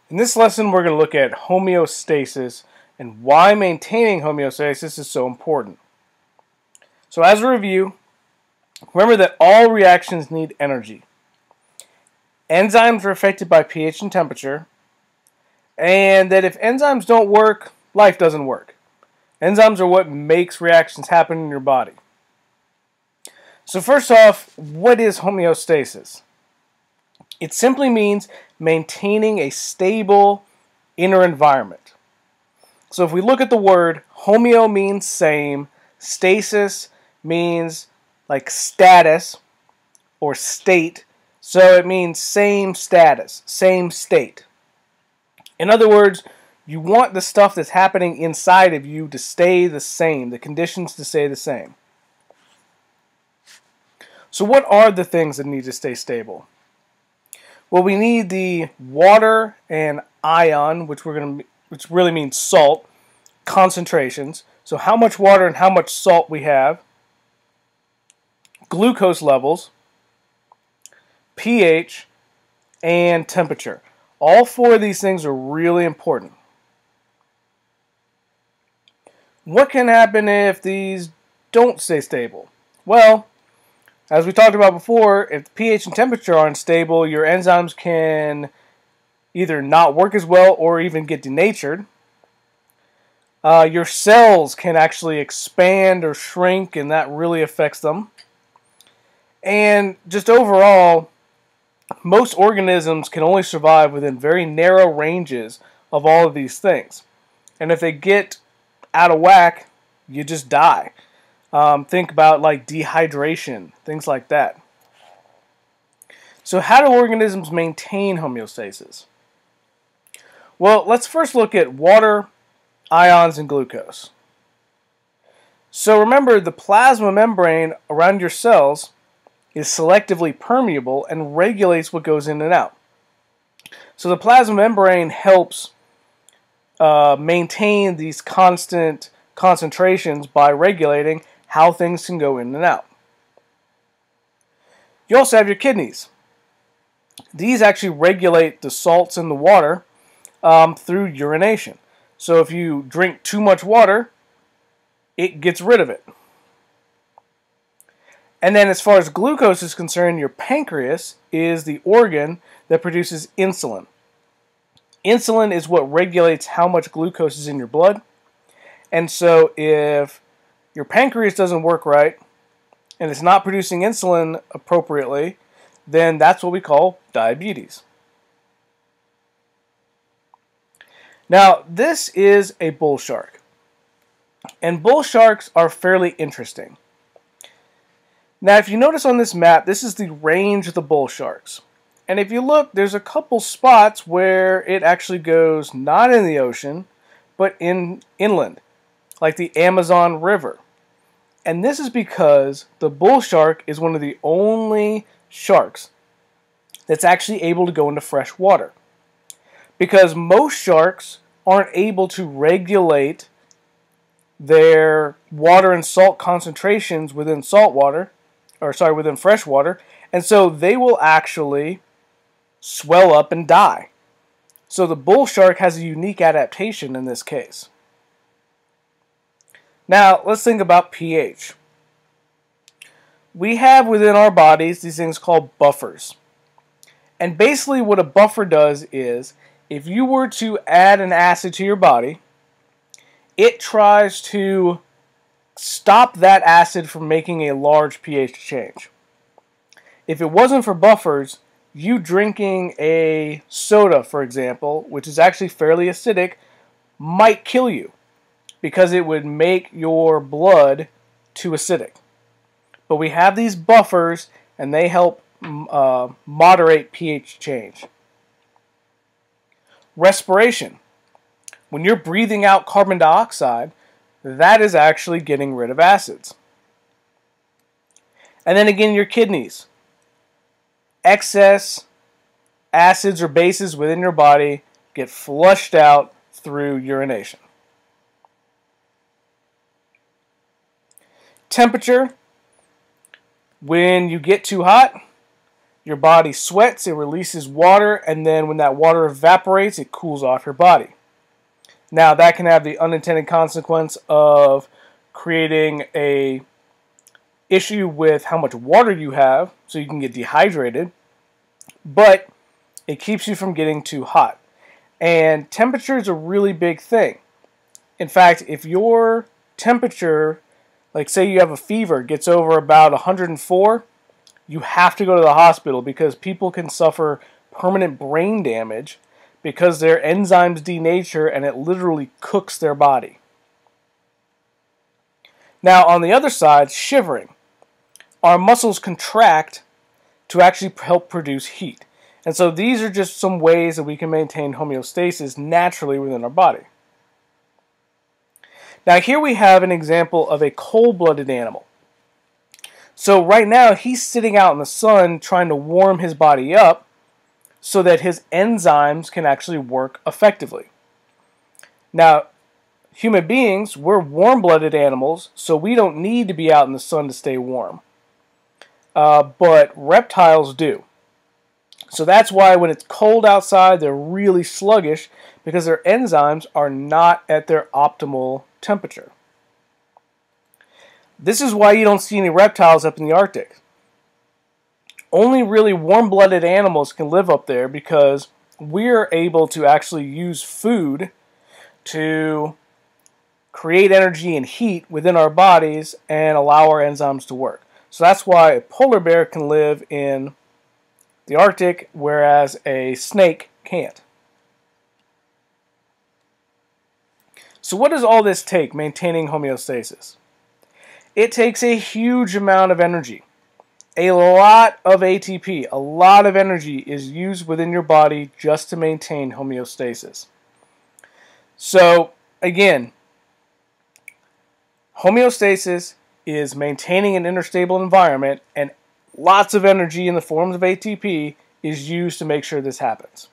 In this lesson, we're going to look at homeostasis and why maintaining homeostasis is so important. So as a review, remember that all reactions need energy. Enzymes are affected by pH and temperature, and that if enzymes don't work, life doesn't work. Enzymes are what makes reactions happen in your body. So first off, what is homeostasis? It simply means maintaining a stable inner environment. So if we look at the word, homeo means same, stasis means like status or state, so it means same status, same state. In other words, you want the stuff that's happening inside of you to stay the same, the conditions to stay the same. So what are the things that need to stay stable? Well, we need the water and ion, which really means salt, concentrations. So how much water and how much salt we have, glucose levels, pH, and temperature. All four of these things are really important. What can happen if these don't stay stable? Well, as we talked about before, if the pH and temperature are unstable, your enzymes can either not work as well or even get denatured. Your cells can actually expand or shrink, and that really affects them. And just overall, most organisms can only survive within very narrow ranges of all of these things. And if they get out of whack, you just die. Think about like dehydration, things like that. So how do organisms maintain homeostasis? Well, let's first look at water, ions, and glucose. So remember, the plasma membrane around your cells is selectively permeable and regulates what goes in and out. So the plasma membrane helps maintain these constant concentrations by regulating how things can go in and out. You also have your kidneys. These actually regulate the salts in the water through urination. So if you drink too much water, it gets rid of it. And then as far as glucose is concerned, your pancreas is the organ that produces insulin. Insulin is what regulates how much glucose is in your blood. And so if your pancreas doesn't work right and it's not producing insulin appropriately, then that's what we call diabetes. Now, this is a bull shark. And bull sharks are fairly interesting. Now, if you notice on this map, this is the range of the bull sharks. And if you look, there's a couple spots where it actually goes not in the ocean, but inland, like the Amazon River. And this is because the bull shark is one of the only sharks that's actually able to go into fresh water. Because most sharks aren't able to regulate their water and salt concentrations within within fresh water, and so they will actually swell up and die. So the bull shark has a unique adaptation in this case. Now, let's think about pH. We have within our bodies these things called buffers. And basically what a buffer does is, if you were to add an acid to your body, it tries to stop that acid from making a large pH change. If it wasn't for buffers, you drinking a soda, for example, which is actually fairly acidic, might kill you because it would make your blood too acidic. But we have these buffers, and they help moderate pH change. Respiration. When you're breathing out carbon dioxide, that is actually getting rid of acids. And then again, your kidneys. Excess acids or bases within your body get flushed out through urination. Temperature. When you get too hot, Your body sweats, it releases water, and then when that water evaporates, it cools off your body. Now, that can have the unintended consequence of creating a issue with how much water you have, so you can get dehydrated, but it keeps you from getting too hot. And temperature is a really big thing. In fact, if your temperature, like say you have a fever, gets over about 104, you have to go to the hospital, because people can suffer permanent brain damage because their enzymes denature and it literally cooks their body. Now, on the other side, shivering. Our muscles contract to actually help produce heat. And so these are just some ways that we can maintain homeostasis naturally within our body. Now, here we have an example of a cold-blooded animal. So right now, he's sitting out in the sun trying to warm his body up so that his enzymes can actually work effectively. Now, human beings, we're warm-blooded animals, so we don't need to be out in the sun to stay warm. But reptiles do. So that's why when it's cold outside, they're really sluggish, because their enzymes are not at their optimal temperature. This is why you don't see any reptiles up in the Arctic. Only really warm-blooded animals can live up there, because we're able to actually use food to create energy and heat within our bodies and allow our enzymes to work. So that's why a polar bear can live in the Arctic, whereas a snake can't. So what does all this take, maintaining homeostasis? It takes a huge amount of energy. A lot of ATP, a lot of energy is used within your body just to maintain homeostasis. So, again, homeostasis is maintaining an interstable environment, and lots of energy in the forms of ATP is used to make sure this happens.